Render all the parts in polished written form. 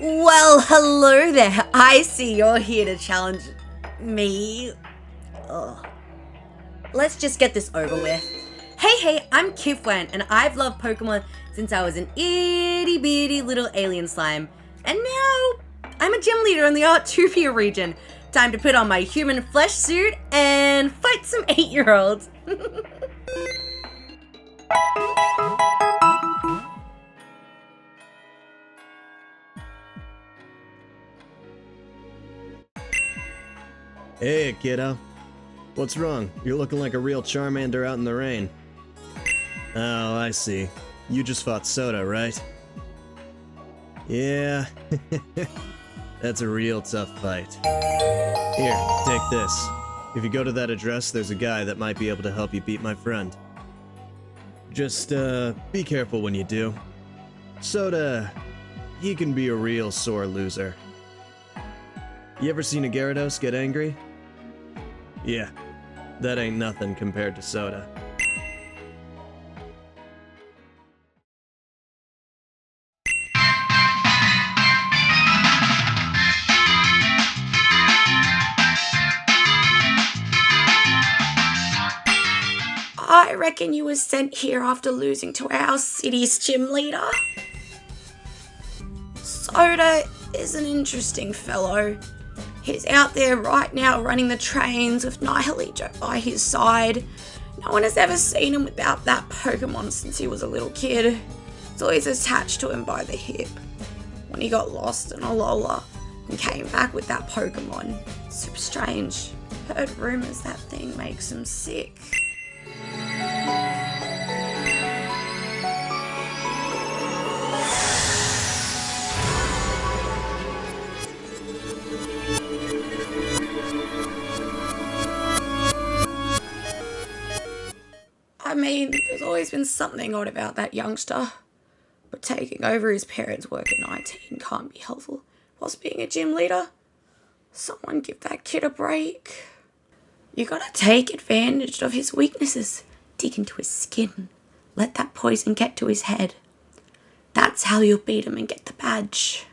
Well, hello there. I see you're here to challenge me. Ugh. Let's just get this over with. Hey, I'm Qifwen, and I've loved Pokemon since I was an itty bitty little alien slime. And now, I'm a gym leader in the Artupia region. Time to put on my human flesh suit and fight some 8-year-olds. Hey, kiddo. What's wrong? You're looking like a real Charmander out in the rain. Oh, I see. You just fought Soda, right? Yeah. That's a real tough fight. Here, take this. If you go to that address, there's a guy that might be able to help you beat my friend. Just, be careful when you do. Soda, he can be a real sore loser. You ever seen a Gyarados get angry? Yeah, that ain't nothing compared to Soda. I reckon you was sent here after losing to our city's gym leader. Soda is an interesting fellow. He's out there right now running the trains with Nihilego by his side. No one has ever seen him without that Pokemon since he was a little kid. He's always attached to him by the hip. When he got lost in Alola and came back with that Pokemon. Super strange. Heard rumors that thing makes him sick. I mean, there's always been something odd about that youngster. But taking over his parents' work at 19 can't be helpful whilst being a gym leader. Someone give that kid a break. You gotta take advantage of his weaknesses. Dig into his skin. Let that poison get to his head. That's how you'll beat him and get the badge.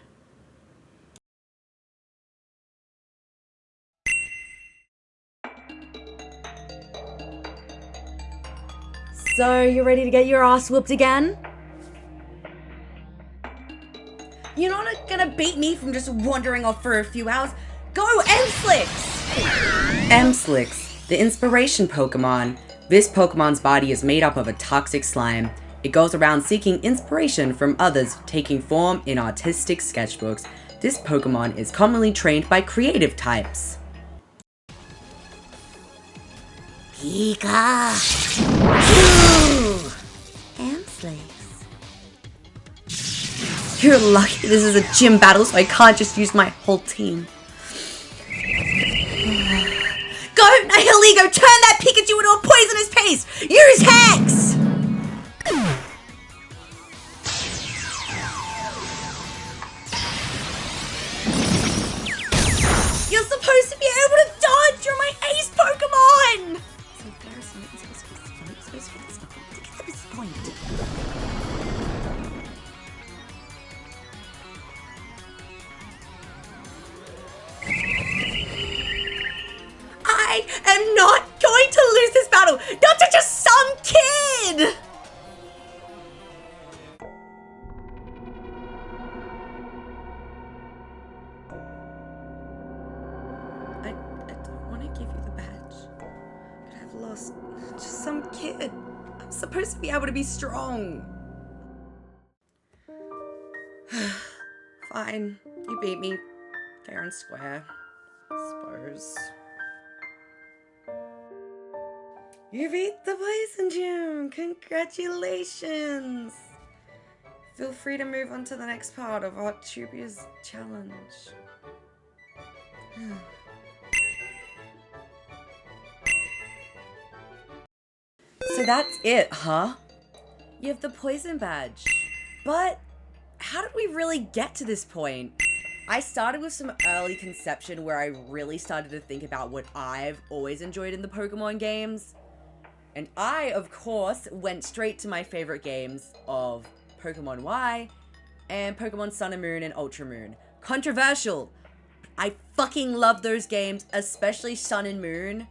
So, you ready to get your ass whooped again? You're not gonna beat me from just wandering off for a few hours. Go, M-Slix! M-Slix, the inspiration Pokemon. This Pokemon's body is made up of a toxic slime. It goes around seeking inspiration from others, taking form in artistic sketchbooks. This Pokemon is commonly trained by creative types. Pika! Ooh! M-Slix. You're lucky this is a gym battle, so I can't just use my whole team. Go, Nihilego! Turn that Pikachu into a poisonous paste! Use Hex! You're supposed to be able to dodge! You're my ace Pokemon! So embarrassing. It's supposed to get this point. I am not going to lose this battle, not to just some kid! I don't want to give you the badge, but I've lost just some kid. I'm supposed to be able to be strong. Fine, you beat me fair and square, I suppose. You beat the Poison Gym! Congratulations! Feel free to move on to the next part of Artupia's challenge. So that's it, huh? You have the poison badge. But how did we really get to this point? I started with some early conception where I really started to think about what I've always enjoyed in the Pokemon games. And I, of course, went straight to my favorite games of Pokemon Y and Pokemon Sun and Moon and Ultra Moon. Controversial. I fucking love those games, especially Sun and Moon.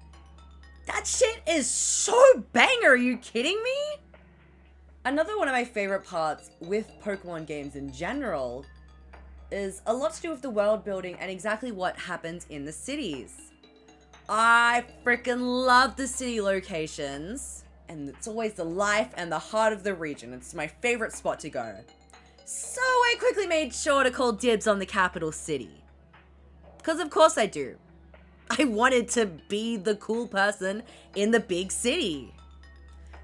That shit is so banger, are you kidding me? Another one of my favorite parts with Pokemon games in general is a lot to do with the world building and exactly what happens in the cities. I freaking love the city locations, and it's always the life and the heart of the region. It's my favorite spot to go. So I quickly made sure to call dibs on the capital city. Because of course I do. I wanted to be the cool person in the big city.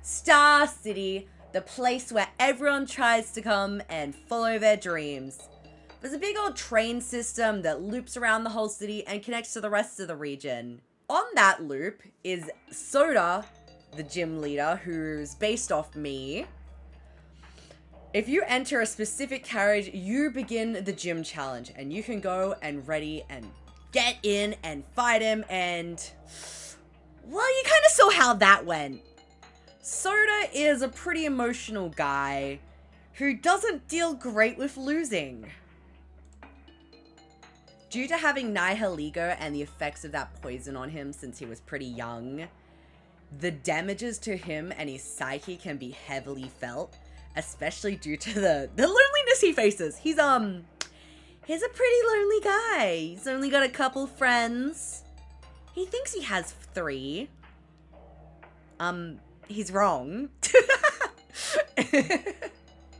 Star City, the place where everyone tries to come and follow their dreams. There's a big old train system that loops around the whole city and connects to the rest of the region. On that loop is Soda, the gym leader, who's based off me. If you enter a specific carriage, you begin the gym challenge, and you can go and ready and get in and fight him, and well, you kind of saw how that went. Soda is a pretty emotional guy who doesn't deal great with losing. Due to having Nihilego and the effects of that poison on him since he was pretty young, the damages to him and his psyche can be heavily felt, especially due to the loneliness he faces. He's a pretty lonely guy. He's only got a couple friends. He thinks he has 3. He's wrong.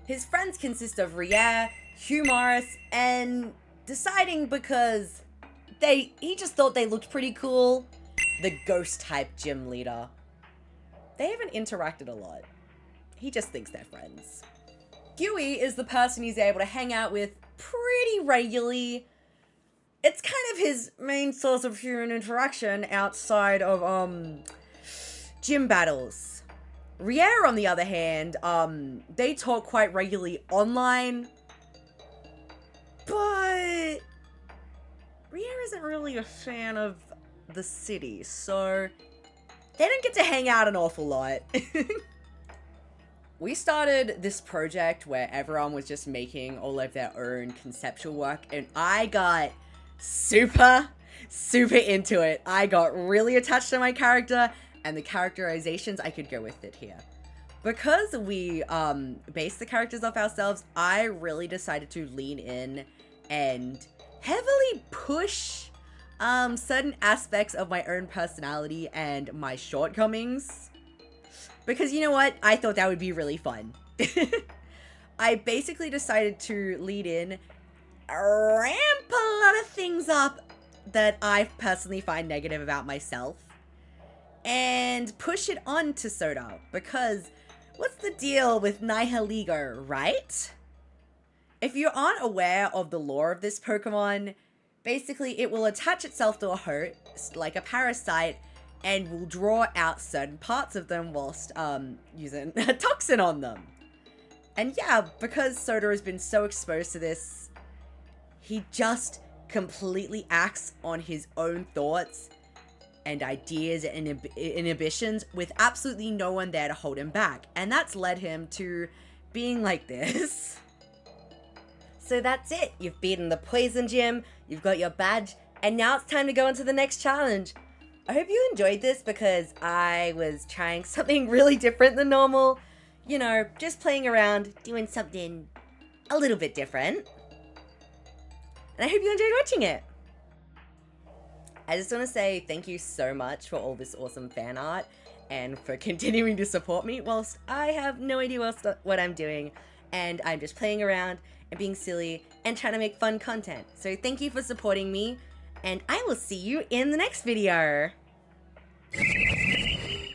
His friends consist of Rier, Humoris, and deciding because he just thought they looked pretty cool, the ghost type gym leader. They haven't interacted a lot. He just thinks they're friends. Huey is the person he's able to hang out with pretty regularly. It's kind of his main source of human interaction outside of gym battles. Rier, on the other hand, they talk quite regularly online, but Rier isn't really a fan of the city, so they don't get to hang out an awful lot. We started this project where everyone was just making all of their own conceptual work, and I got super into it. I got really attached to my character and the characterizations. I could go with it here. Because we based the characters off ourselves, I really decided to lean in and heavily push certain aspects of my own personality and my shortcomings. Because you know what? I thought that would be really fun. I basically decided to lead in, ramp a lot of things up that I personally find negative about myself, and push it on to Soda. Because what's the deal with Nihilego, right? If you aren't aware of the lore of this Pokemon, basically it will attach itself to a host, like a parasite, and will draw out certain parts of them whilst using a toxin on them. And yeah, because Soda has been so exposed to this, he just completely acts on his own thoughts and ideas and inhibitions with absolutely no one there to hold him back. And that's led him to being like this. So that's it. You've beaten the poison gym, you've got your badge, and now it's time to go into the next challenge. I hope you enjoyed this because I was trying something really different than normal. You know, just playing around, doing something a little bit different. And I hope you enjoyed watching it. I just want to say thank you so much for all this awesome fan art and for continuing to support me whilst I have no idea what I'm doing, and I'm just playing around and being silly and trying to make fun content. So thank you for supporting me, and I will see you in the next video.